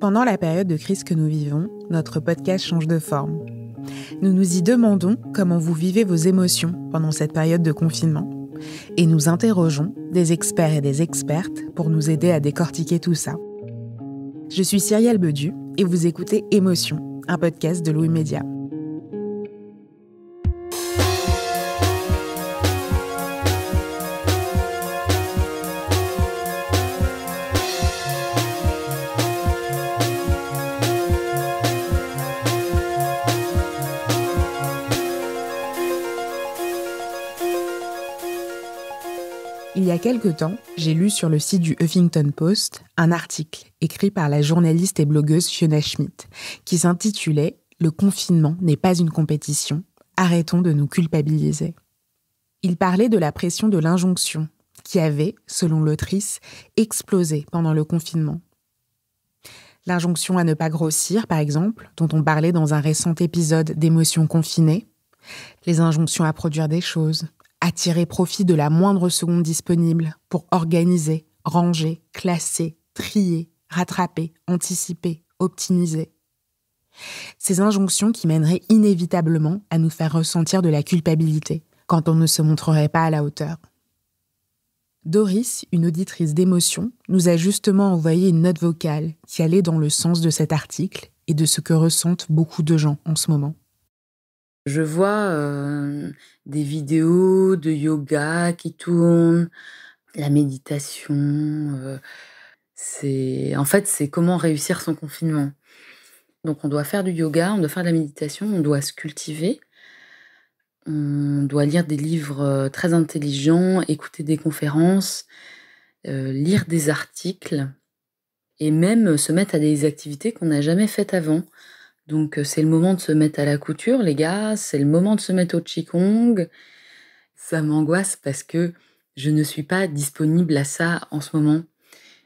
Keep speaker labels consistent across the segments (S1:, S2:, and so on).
S1: Pendant la période de crise que nous vivons, notre podcast change de forme. Nous nous y demandons comment vous vivez vos émotions pendant cette période de confinement. Et nous interrogeons des experts et des expertes pour nous aider à décortiquer tout ça. Je suis Cyrielle Bedu et vous écoutez Émotion, un podcast de Louis Média. Il y a quelque temps, j'ai lu sur le site du Huffington Post un article écrit par la journaliste et blogueuse Fiona Schmidt qui s'intitulait « Le confinement n'est pas une compétition, arrêtons de nous culpabiliser ». Il parlait de la pression de l'injonction qui avait, selon l'autrice, explosé pendant le confinement. L'injonction à ne pas grossir, par exemple, dont on parlait dans un récent épisode d'Émotions confinées, les injonctions à produire des choses, à tirer profit de la moindre seconde disponible pour organiser, ranger, classer, trier, rattraper, anticiper, optimiser. Ces injonctions qui mèneraient inévitablement à nous faire ressentir de la culpabilité quand on ne se montrerait pas à la hauteur. Doris, une auditrice d'émotion, nous a justement envoyé une note vocale qui allait dans le sens de cet article et de ce que ressentent beaucoup de gens en ce moment.
S2: Je vois des vidéos de yoga qui tournent, la méditation. C'est comment réussir son confinement. Donc on doit faire du yoga, on doit faire de la méditation, on doit se cultiver, on doit lire des livres très intelligents, écouter des conférences, lire des articles et même se mettre à des activités qu'on n'a jamais faites avant. Donc c'est le moment de se mettre à la couture, les gars, c'est le moment de se mettre au qigong. Ça m'angoisse parce que je ne suis pas disponible à ça en ce moment.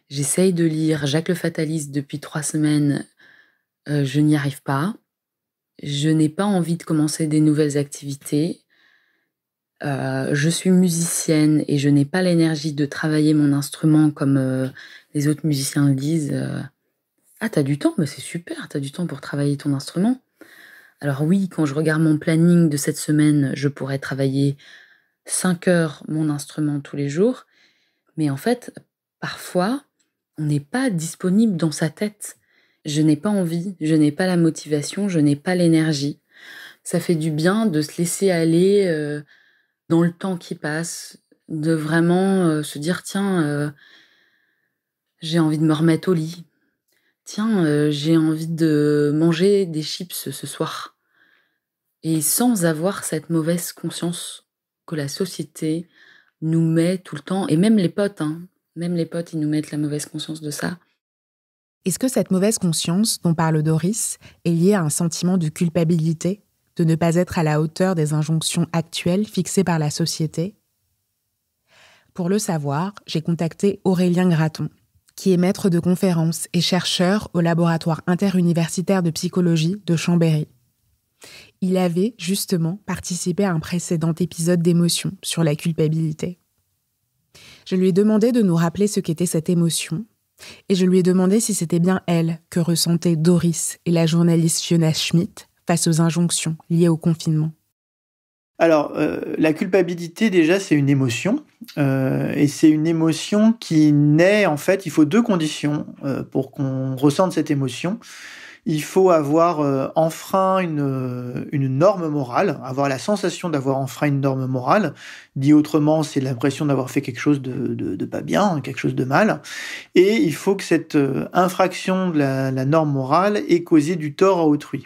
S2: J'essaye de lire Jacques le Fataliste depuis 3 semaines, je n'y arrive pas. Je n'ai pas envie de commencer des nouvelles activités. Je suis musicienne et je n'ai pas l'énergie de travailler mon instrument comme les autres musiciens le disent. Ah, t'as du temps? Mais c'est super, t'as du temps pour travailler ton instrument. Alors oui, quand je regarde mon planning de cette semaine, je pourrais travailler 5 heures mon instrument tous les jours. Mais en fait, parfois, on n'est pas disponible dans sa tête. Je n'ai pas envie, je n'ai pas la motivation, je n'ai pas l'énergie. Ça fait du bien de se laisser aller dans le temps qui passe, de vraiment se dire, tiens, j'ai envie de me remettre au lit. Tiens, j'ai envie de manger des chips ce soir. Et sans avoir cette mauvaise conscience que la société nous met tout le temps, et même les potes, ils nous mettent la mauvaise conscience de ça.
S1: Est-ce que cette mauvaise conscience dont parle Doris est liée à un sentiment de culpabilité, de ne pas être à la hauteur des injonctions actuelles fixées par la société ? Pour le savoir, j'ai contacté Aurélien Graton, qui est maître de conférences et chercheur au laboratoire interuniversitaire de psychologie de Chambéry. Il avait, justement, participé à un précédent épisode d'Émotion sur la culpabilité. Je lui ai demandé de nous rappeler ce qu'était cette émotion, et je lui ai demandé si c'était bien elle que ressentaient Doris et la journaliste Fiona Schmidt face aux injonctions liées au confinement.
S3: Alors, la culpabilité, déjà, c'est une émotion. Et c'est une émotion qui naît, en fait, il faut 2 conditions pour qu'on ressente cette émotion. Il faut avoir enfreint une norme morale, avoir la sensation d'avoir enfreint une norme morale. Dit autrement, c'est l'impression d'avoir fait quelque chose de pas bien, quelque chose de mal. Et il faut que cette infraction de la norme morale ait causé du tort à autrui.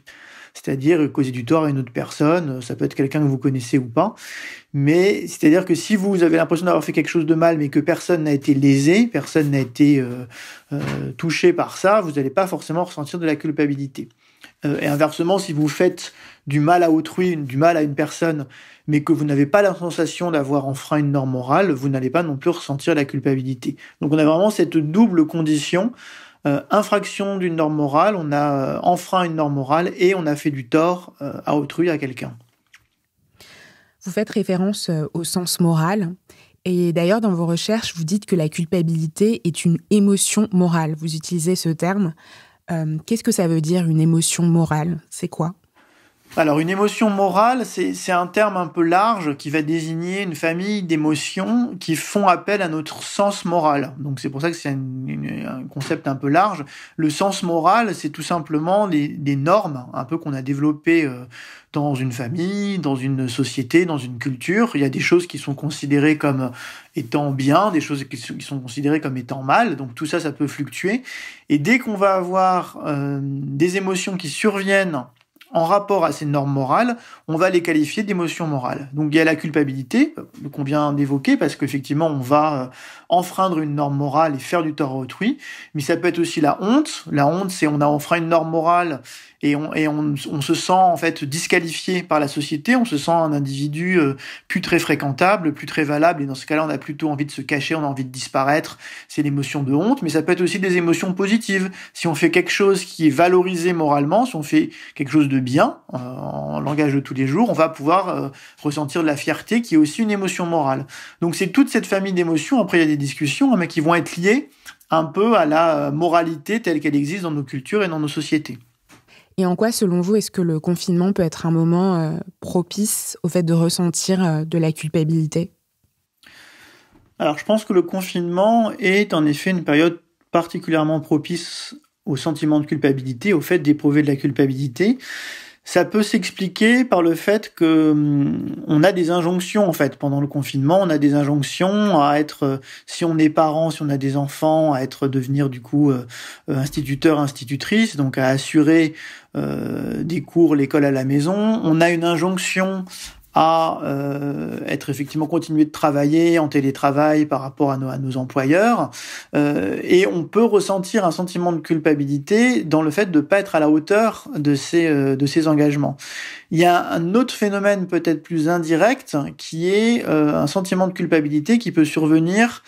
S3: C'est-à-dire causer du tort à une autre personne, ça peut être quelqu'un que vous connaissez ou pas, mais c'est-à-dire que si vous avez l'impression d'avoir fait quelque chose de mal, mais que personne n'a été lésé, personne n'a été touché par ça, vous n'allez pas forcément ressentir de la culpabilité. Et inversement, si vous faites du mal à autrui, du mal à une personne, mais que vous n'avez pas la sensation d'avoir enfreint une norme morale, vous n'allez pas non plus ressentir la culpabilité. Donc on a vraiment cette double condition. Infraction d'une norme morale, on a enfreint une norme morale et on a fait du tort à autrui, à quelqu'un.
S1: Vous faites référence au sens moral et d'ailleurs dans vos recherches, vous dites que la culpabilité est une émotion morale. Vous utilisez ce terme. Qu'est-ce que ça veut dire une émotion morale? C'est quoi?
S3: Alors, une émotion morale, c'est un terme un peu large qui va désigner une famille d'émotions qui font appel à notre sens moral. Donc, c'est pour ça que c'est un concept un peu large. Le sens moral, c'est tout simplement des normes un peu qu'on a développées dans une famille, dans une société, dans une culture. Il y a des choses qui sont considérées comme étant bien, des choses qui sont considérées comme étant mal. Donc, tout ça, ça peut fluctuer. Et dès qu'on va avoir des émotions qui surviennent en rapport à ces normes morales, on va les qualifier d'émotions morales. Donc il y a la culpabilité, qu'on vient d'évoquer, parce qu'effectivement on va enfreindre une norme morale et faire du tort à autrui, mais ça peut être aussi la honte. La honte, c'est on a enfreint une norme morale et on se sent en fait disqualifié par la société, on se sent un individu plus très fréquentable, plus très valable, et dans ce cas-là on a plutôt envie de se cacher, on a envie de disparaître, c'est l'émotion de honte, mais ça peut être aussi des émotions positives. Si on fait quelque chose qui est valorisé moralement, si on fait quelque chose de bien, en langage de tous les jours, on va pouvoir ressentir de la fierté qui est aussi une émotion morale. Donc c'est toute cette famille d'émotions, après il y a des discussions, mais qui vont être liées un peu à la moralité telle qu'elle existe dans nos cultures et dans nos sociétés.
S1: Et en quoi, selon vous, est-ce que le confinement peut être un moment propice au fait de ressentir de la culpabilité?
S3: Alors je pense que le confinement est en effet une période particulièrement propice au sentiment de culpabilité, au fait d'éprouver de la culpabilité. Ça peut s'expliquer par le fait que on a des injonctions en fait pendant le confinement, on a des injonctions à être, si on est parent, si on a des enfants, à devenir du coup instituteur, institutrice, donc à assurer des cours, l'école à la maison. On a une injonction à être effectivement continuer de travailler en télétravail par rapport à nos employeurs, et on peut ressentir un sentiment de culpabilité dans le fait de pas être à la hauteur de ces engagements. Il y a un autre phénomène peut-être plus indirect qui est un sentiment de culpabilité qui peut survenir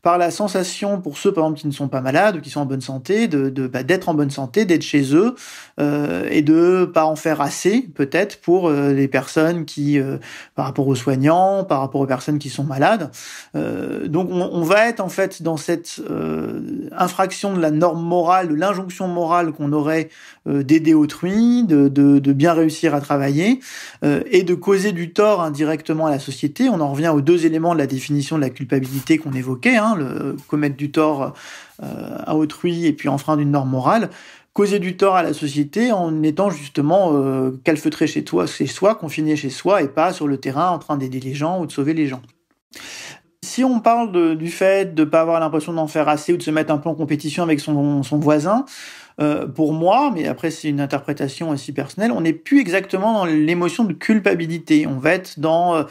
S3: par la sensation, pour ceux par exemple qui ne sont pas malades ou qui sont en bonne santé, d'être en bonne santé, d'être chez eux, et de pas en faire assez peut-être pour les personnes qui, par rapport aux soignants, par rapport aux personnes qui sont malades. Donc on va être en fait dans cette infraction de la norme morale, de l'injonction morale qu'on aurait d'aider autrui, de bien réussir à travailler, et de causer du tort indirectement à la société. On en revient aux deux éléments de la définition de la culpabilité qu'on évoquait, le commettre du tort à autrui et puis enfreindre une norme morale, causer du tort à la société en étant justement calfeutré chez soi, confiné chez soi et pas sur le terrain en train d'aider les gens ou de sauver les gens. Si on parle du fait de ne pas avoir l'impression d'en faire assez ou de se mettre un peu en compétition avec son voisin, pour moi, mais après c'est une interprétation aussi personnelle, on n'est plus exactement dans l'émotion de culpabilité. On va être dans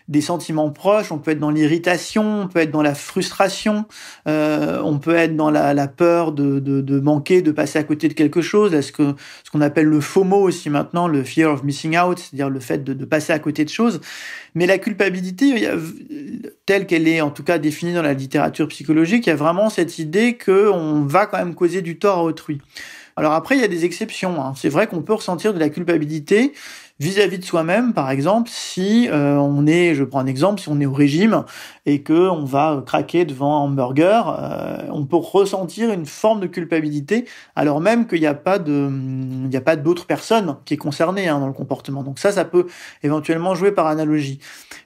S3: des sentiments proches, on peut être dans l'irritation, on peut être dans la frustration, on peut être dans la peur de manquer, de passer à côté de quelque chose, ce qu'on appelle le FOMO aussi maintenant, le fear of missing out, c'est-à-dire le fait de passer à côté de choses. Mais la culpabilité, telle qu'elle est en tout cas définie dans la littérature psychologique, il y a vraiment cette idée qu'on va quand même causer du tort à autrui. Alors après, il y a des exceptions. C'est vrai qu'on peut ressentir de la culpabilité vis-à-vis de soi-même, par exemple, si je prends un exemple, si on est au régime et que on va craquer devant un hamburger, on peut ressentir une forme de culpabilité, alors même qu'il n'y a pas d'autre personne qui est concernée dans le comportement. Donc ça peut éventuellement jouer par analogie.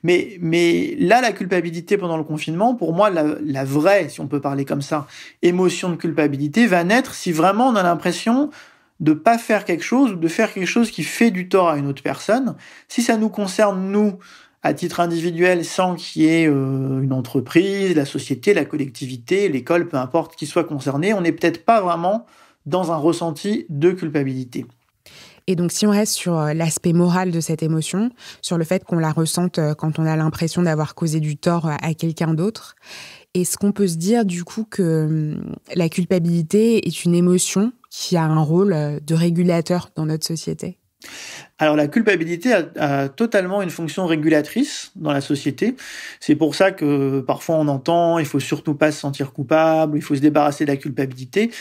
S3: Mais là, la culpabilité pendant le confinement, pour moi, la vraie, si on peut parler comme ça, émotion de culpabilité va naître si vraiment on a l'impression de pas faire quelque chose ou de faire quelque chose qui fait du tort à une autre personne. Si ça nous concerne, nous, à titre individuel, sans qu'il y ait une entreprise, la société, la collectivité, l'école, peu importe qui soit concerné, on n'est peut-être pas vraiment dans un ressenti de culpabilité.
S1: Et donc, si on reste sur l'aspect moral de cette émotion, sur le fait qu'on la ressente quand on a l'impression d'avoir causé du tort à quelqu'un d'autre, est-ce qu'on peut se dire du coup que la culpabilité est une émotion qui a un rôle de régulateur dans notre société?
S3: Alors la culpabilité a totalement une fonction régulatrice dans la société. C'est pour ça que parfois on entend il faut surtout pas se sentir coupable, il faut se débarrasser de la culpabilité.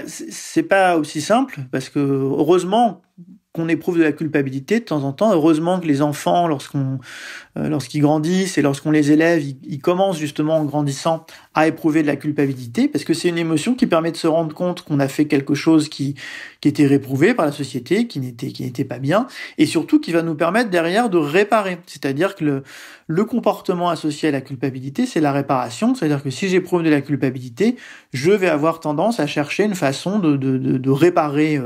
S3: C'est pas aussi simple parce que heureusement qu'on éprouve de la culpabilité de temps en temps. Heureusement que les enfants, lorsqu'ils grandissent et lorsqu'on les élève, ils commencent justement en grandissant à éprouver de la culpabilité, parce que c'est une émotion qui permet de se rendre compte qu'on a fait quelque chose qui était réprouvé par la société, qui n'était pas bien, et surtout qui va nous permettre derrière de réparer. C'est-à-dire que le comportement associé à la culpabilité, c'est la réparation. C'est-à-dire que si j'éprouve de la culpabilité, je vais avoir tendance à chercher une façon de réparer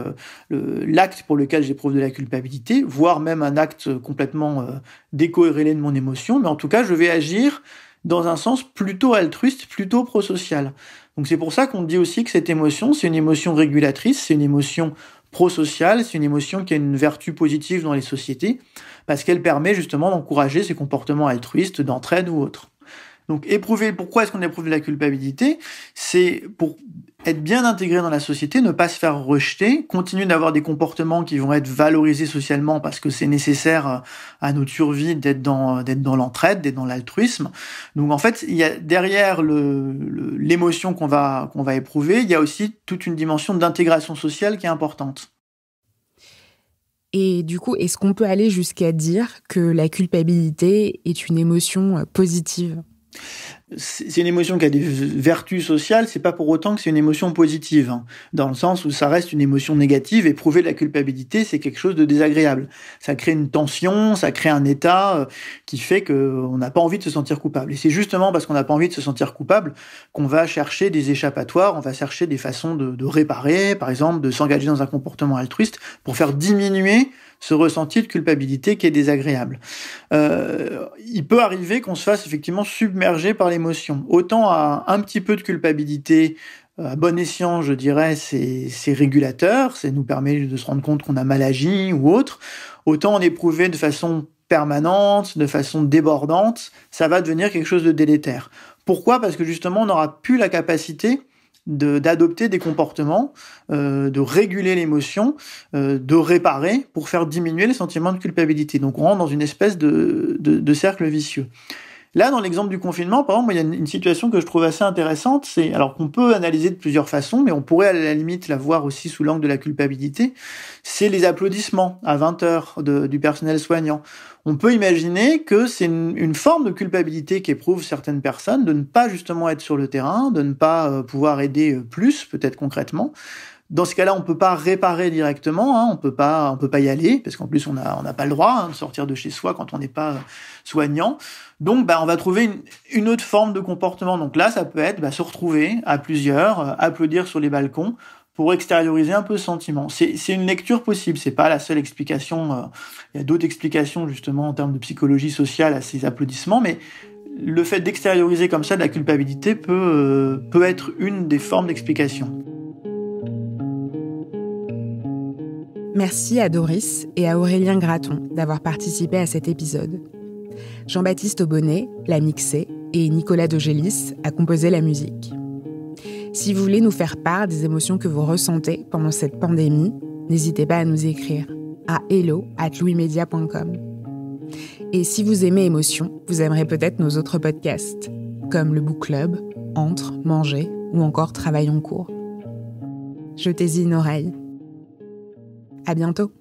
S3: l'acte pour lequel j'éprouve de la culpabilité, voire même un acte complètement décorrélé de mon émotion, mais en tout cas, je vais agir dans un sens plutôt altruiste, plutôt prosocial. Donc c'est pour ça qu'on dit aussi que cette émotion, c'est une émotion régulatrice, c'est une émotion prosociale, c'est une émotion qui a une vertu positive dans les sociétés, parce qu'elle permet justement d'encourager ces comportements altruistes, d'entraide ou autres. Donc pourquoi est-ce qu'on éprouve de la culpabilité ? C'est pour être bien intégré dans la société, ne pas se faire rejeter, continuer d'avoir des comportements qui vont être valorisés socialement parce que c'est nécessaire à notre survie d'être dans l'entraide, d'être dans l'altruisme. Donc en fait, il y a derrière l'émotion qu'on va éprouver, il y a aussi toute une dimension d'intégration sociale qui est importante.
S1: Et du coup, est-ce qu'on peut aller jusqu'à dire que la culpabilité est une émotion positive ?
S3: C'est une émotion qui a des vertus sociales, c'est pas pour autant que c'est une émotion positive, hein, dans le sens où ça reste une émotion négative. Éprouver de la culpabilité, c'est quelque chose de désagréable. Ça crée une tension, ça crée un état qui fait qu'on n'a pas envie de se sentir coupable. Et c'est justement parce qu'on n'a pas envie de se sentir coupable qu'on va chercher des échappatoires, on va chercher des façons de réparer, par exemple, de s'engager dans un comportement altruiste pour faire diminuer ce ressenti de culpabilité qui est désagréable. Il peut arriver qu'on se fasse effectivement submerger par l'émotion. Autant à un petit peu de culpabilité, à bon escient, je dirais, c'est régulateur, ça nous permet de se rendre compte qu'on a mal agi ou autre. Autant en éprouver de façon permanente, de façon débordante, ça va devenir quelque chose de délétère. Pourquoi ? Parce que justement, on n'aura plus la capacité d'adopter des comportements, de réguler l'émotion, de réparer pour faire diminuer les sentiments de culpabilité. Donc on rentre dans une espèce de cercle vicieux. Là, dans l'exemple du confinement, par exemple, il y a une situation que je trouve assez intéressante, c'est, alors qu'on peut analyser de plusieurs façons, mais on pourrait à la limite la voir aussi sous l'angle de la culpabilité, c'est les applaudissements à 20h du personnel soignant. On peut imaginer que c'est une forme de culpabilité qu'éprouvent certaines personnes de ne pas justement être sur le terrain, de ne pas pouvoir aider plus, peut-être concrètement. Dans ce cas-là, on peut pas réparer directement, hein, on peut pas y aller, parce qu'en plus on n'a pas le droit de sortir de chez soi quand on n'est pas soignant. Donc, on va trouver une autre forme de comportement. Donc là, ça peut être se retrouver à plusieurs, applaudir sur les balcons pour extérioriser un peu ce sentiment. C'est une lecture possible, c'est pas la seule explication. Il y a d'autres explications justement en termes de psychologie sociale à ces applaudissements, mais le fait d'extérioriser comme ça de la culpabilité peut être une des formes d'explication.
S1: Merci à Doris et à Aurélien Graton d'avoir participé à cet épisode. Jean-Baptiste Aubonnet l'a mixé et Nicolas Degélis a composé la musique. Si vous voulez nous faire part des émotions que vous ressentez pendant cette pandémie, n'hésitez pas à nous écrire à hello@louismedia.com. Et si vous aimez Émotion, vous aimerez peut-être nos autres podcasts, comme le Book Club, Entre, Manger ou encore Travail en cours. Jetez-y une oreille. À bientôt.